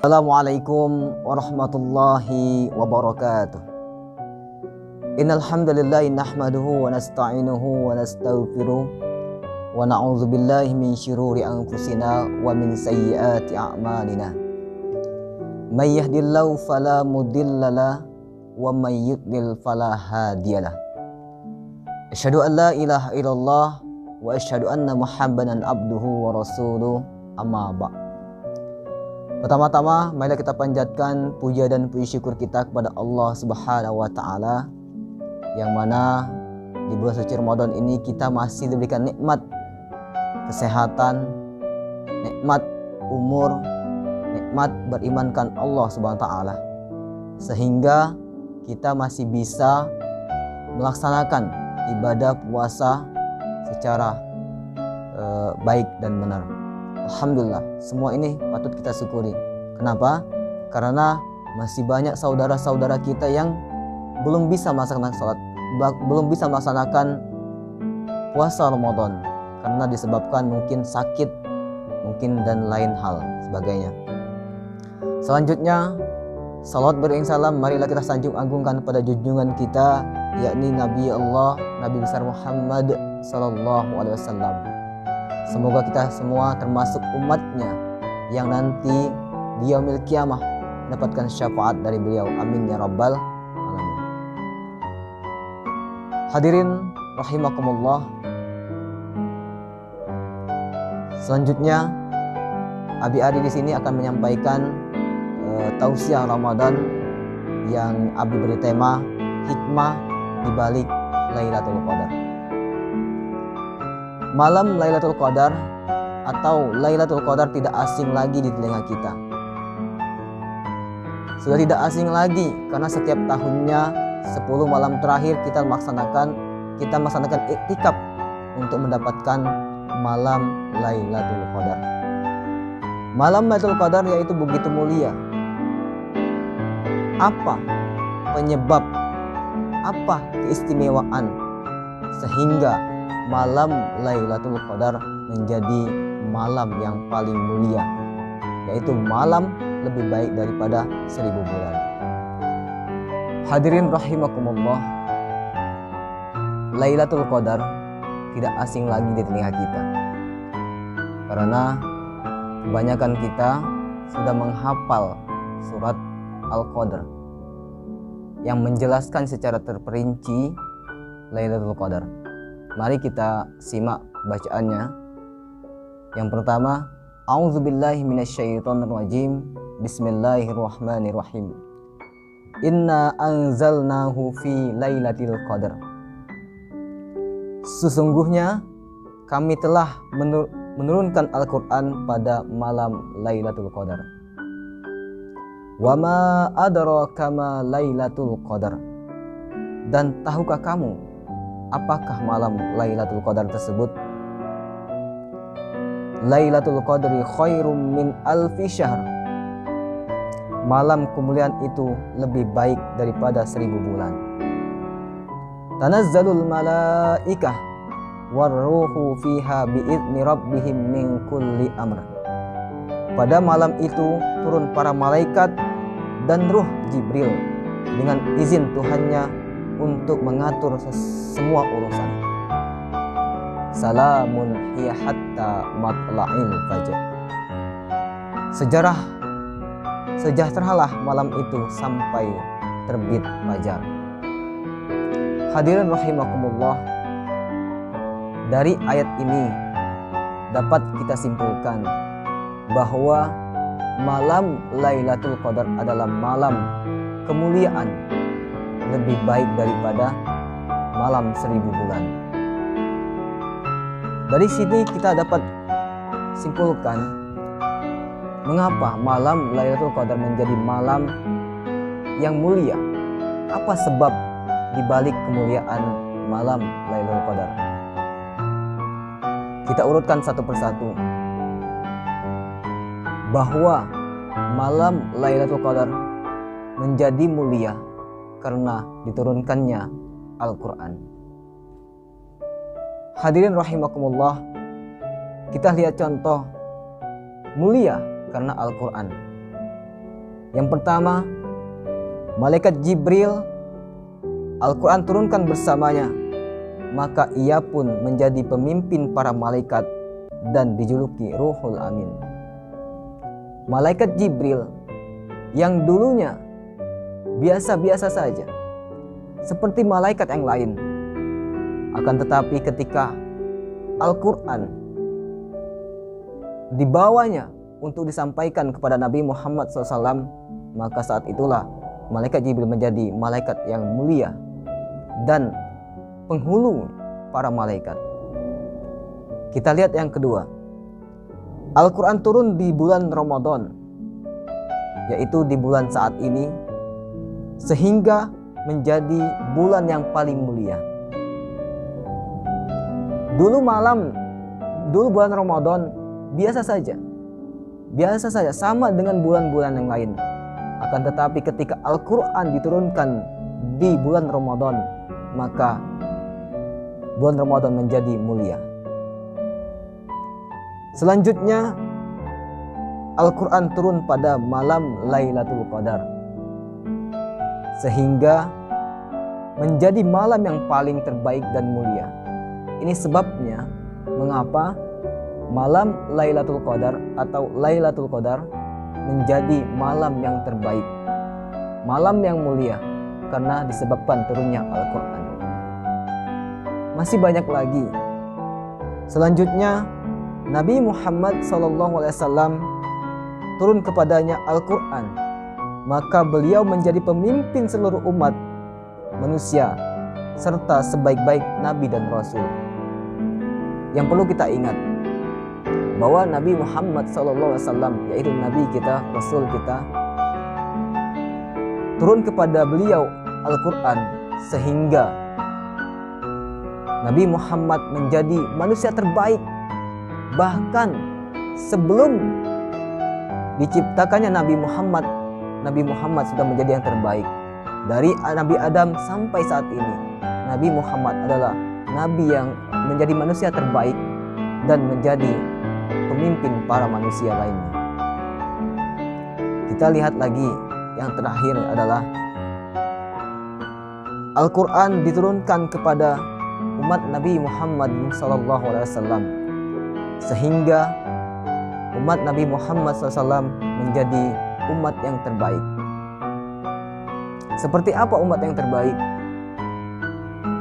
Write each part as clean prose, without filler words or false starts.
Assalamualaikum warahmatullahi wabarakatuh. Innal hamdalillah nahmaduhu wa nasta'inuhu wa nastaghfiruh wa na'udzu billahi min syururi anfusina wa min sayyiati a'malina. May yahdihillahu fala mudhillalah wa may yudlil fala hadiyalah. Asyhadu an la ilaha illallah wa asyhadu anna Muhammadan abduhu wa rasuluh. Amma ba'd. Pertama-tama, marilah kita panjatkan puja dan puji syukur kita kepada Allah Subhanahu wa Ta'ala, yang mana di bulan suci Ramadan ini kita masih diberikan nikmat kesehatan, nikmat umur, nikmat berimankan Allah Subhanahu wa Ta'ala, sehingga kita masih bisa melaksanakan ibadah puasa secara baik dan benar. Alhamdulillah, semua ini patut kita syukuri. Kenapa? Karena masih banyak saudara-saudara kita yang belum bisa melaksanakan salat, belum bisa melaksanakan puasa Ramadan karena disebabkan mungkin sakit, mungkin dan lain hal sebagainya. Selanjutnya, salawat beriring salam marilah kita sanjung agungkan pada junjungan kita, yakni Nabi Allah, Nabi besar Muhammad sallallahu alaihi wasallam. Semoga kita semua termasuk umatnya yang nanti di yaumil qiyamah mendapatkan syafaat dari beliau. Amin ya rabbal alamin. Hadirin rahimakumullah. Selanjutnya, Abi Ari di sini akan menyampaikan tausiah Ramadan yang Abi beri tema hikmah di balik Lailatul Qadar. Malam Lailatul Qadar atau Lailatul Qadar tidak asing lagi di telinga kita. Sudah tidak asing lagi karena setiap tahunnya 10 malam terakhir kita melaksanakan iktikaf untuk mendapatkan malam Lailatul Qadar. Malam Lailatul Qadar yaitu begitu mulia. Apa penyebab, apa keistimewaan sehingga malam Lailatul Qadar menjadi malam yang paling mulia, yaitu malam lebih baik daripada 1000 bulan. Hadirin rahimakumullah, Lailatul Qadar tidak asing lagi di telinga kita, karena kebanyakan kita sudah menghafal surat Al-Qadar yang menjelaskan secara terperinci Lailatul Qadar. Mari kita simak bacaannya. Yang pertama, A'udzubillahi minasyaitonirrajim. Bismillahirrahmanirrahim. Inna anzalnahu fi lailatul qadar. Sesungguhnya kami telah menurunkan Al-Qur'an pada malam Lailatul Qadar. Wa ma adraka ma Lailatul Qadar. Dan tahukah kamu apakah malam Lailatul Qadar tersebut? Lailatul Qadri khairum min alfi syahr. Malam kemuliaan itu lebih baik daripada 1000 bulan. Tanazzalul malaikah warruhu fiha bi'izni rabbihim min kulli amr. Pada malam itu turun para malaikat dan ruh Jibril dengan izin Tuhannya untuk mengatur semua urusan. Salamun hiya hatta matla'il fajr. Sejahteralah malam itu sampai terbit fajar. Hadirin rahimakumullah, dari ayat ini dapat kita simpulkan bahwa malam Lailatul Qadar adalah malam kemuliaan lebih baik daripada malam 1000 bulan. Dari sini kita dapat simpulkan mengapa malam Lailatul Qadar menjadi malam yang mulia. Apa sebab dibalik kemuliaan malam Lailatul Qadar? Kita urutkan satu persatu. Bahwa malam Lailatul Qadar menjadi mulia karena diturunkannya Al-Quran. Hadirin rahimakumullah, kita lihat contoh mulia karena Al-Quran. Yang pertama, malaikat Jibril, Al-Quran turunkan bersamanya, maka ia pun menjadi pemimpin para malaikat dan dijuluki Ruhul Amin. Malaikat Jibril yang dulunya biasa-biasa saja, seperti malaikat yang lain, akan tetapi ketika Al-Quran dibawanya untuk disampaikan kepada Nabi Muhammad SAW, maka saat itulah malaikat Jibril menjadi malaikat yang mulia dan penghulu para malaikat. Kita lihat yang kedua, Al-Quran turun di bulan Ramadan, yaitu di bulan saat ini, sehingga menjadi bulan yang paling mulia. Dulu bulan Ramadan biasa saja, sama dengan bulan-bulan yang lain. Akan tetapi ketika Al-Quran diturunkan di bulan Ramadan, maka bulan Ramadan menjadi mulia. Selanjutnya, Al-Quran turun pada malam Lailatul Qadar, sehingga menjadi malam yang paling terbaik dan mulia. Ini sebabnya mengapa malam Lailatul Qadar atau Lailatul Qadar menjadi malam yang terbaik, malam yang mulia, karena disebabkan turunnya Al-Quran. Masih banyak lagi. Selanjutnya, Nabi Muhammad SAW turun kepadanya Al-Quran, maka beliau menjadi pemimpin seluruh umat manusia serta sebaik-baik Nabi dan Rasul. Yang perlu kita ingat bahwa Nabi Muhammad SAW, yaitu Nabi kita, Rasul kita, turun kepada beliau Al-Quran sehingga Nabi Muhammad menjadi manusia terbaik. Bahkan sebelum diciptakannya Nabi Muhammad sudah menjadi yang terbaik. Dari Nabi Adam sampai saat ini, Nabi Muhammad adalah Nabi yang menjadi manusia terbaik dan menjadi pemimpin para manusia lainnya. Kita lihat lagi, yang terakhir adalah Al-Quran diturunkan kepada umat Nabi Muhammad SAW, sehingga umat Nabi Muhammad SAW menjadi umat yang terbaik. Seperti apa umat yang terbaik?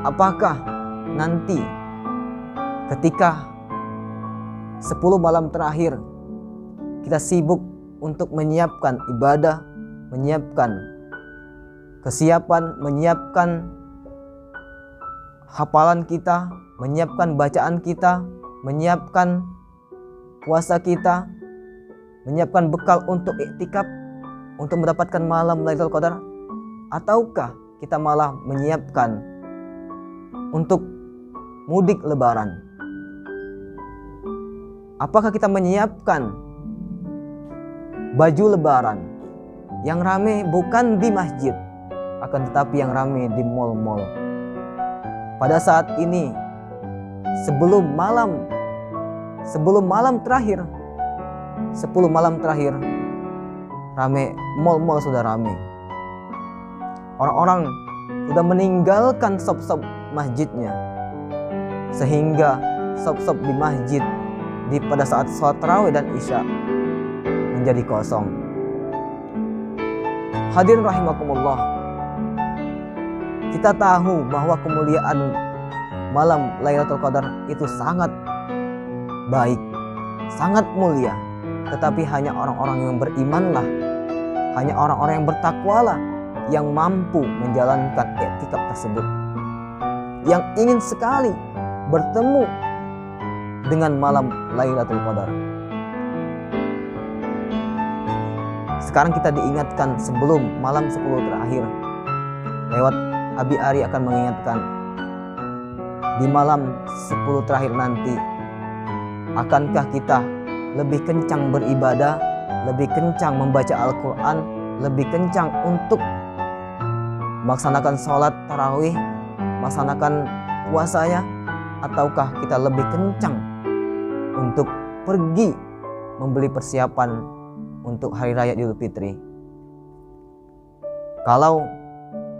Apakah nanti ketika 10 malam terakhir kita sibuk untuk menyiapkan ibadah, menyiapkan kesiapan, menyiapkan hafalan kita, menyiapkan bacaan kita, menyiapkan puasa kita, menyiapkan bekal untuk iktikaf, untuk mendapatkan malam Lailatul Qadar? Ataukah kita malah menyiapkan untuk mudik lebaran? Apakah kita menyiapkan baju lebaran yang rame bukan di masjid, akan tetapi yang rame di mal-mal? Pada saat ini, sebelum malam terakhir, 10 malam terakhir, rame, mal-mal sudah rame. Orang-orang sudah meninggalkan shop-shop masjidnya, sehingga shop-shop di masjid pada saat sholat tarawih dan isya menjadi kosong. Hadirin rahimakumullah, kita tahu bahwa kemuliaan malam Lailatul Qadar itu sangat baik, sangat mulia. Tetapi hanya orang-orang yang berimanlah, hanya orang-orang yang bertakwalah yang mampu menjalankan iktikaf tersebut, yang ingin sekali bertemu dengan malam Lailatul Qadar. Sekarang kita diingatkan sebelum malam 10 terakhir, lewat Abi Ari akan mengingatkan, di malam 10 terakhir nanti, akankah kita lebih kencang beribadah, lebih kencang membaca Al-Quran, lebih kencang untuk melaksanakan sholat tarawih, melaksanakan puasanya, ataukah kita lebih kencang untuk pergi membeli persiapan untuk Hari Raya Idul Fitri? Kalau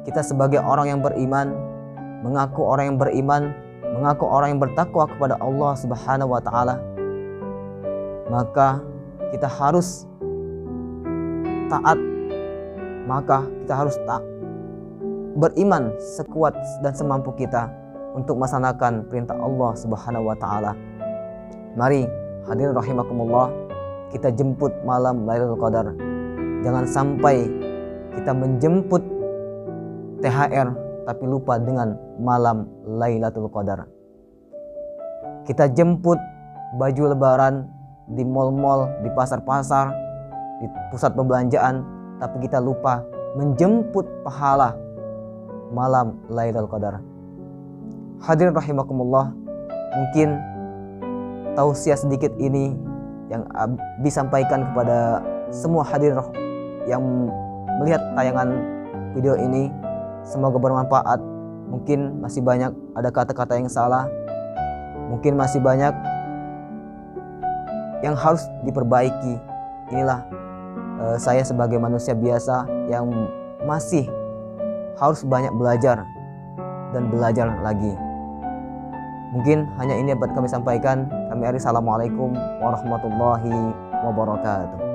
kita sebagai orang yang beriman, mengaku orang yang beriman, mengaku orang yang bertakwa kepada Allah Subhanahu wa taala, maka kita harus taat, maka kita harus beriman sekuat dan semampu kita untuk melaksanakan perintah Allah Subhanahu wa taala. Mari hadirin rahimakumullah, kita jemput malam Lailatul Qadar. Jangan sampai kita menjemput THR tapi lupa dengan malam Lailatul Qadar. Kita jemput baju lebaran di mal-mal, di pasar-pasar, di pusat perbelanjaan, tapi kita lupa menjemput pahala malam Lailatul Qadar. Hadirin rahimakumullah, mungkin tausiah sedikit ini yang disampaikan kepada semua hadirin yang melihat tayangan video ini, semoga bermanfaat. Mungkin masih banyak ada kata-kata yang salah, mungkin masih banyak yang harus diperbaiki. Inilah saya sebagai manusia biasa yang masih harus banyak belajar dan belajar lagi. Mungkin hanya ini yang dapat kami sampaikan. Kami akhiri, assalamualaikum warahmatullahi wabarakatuh.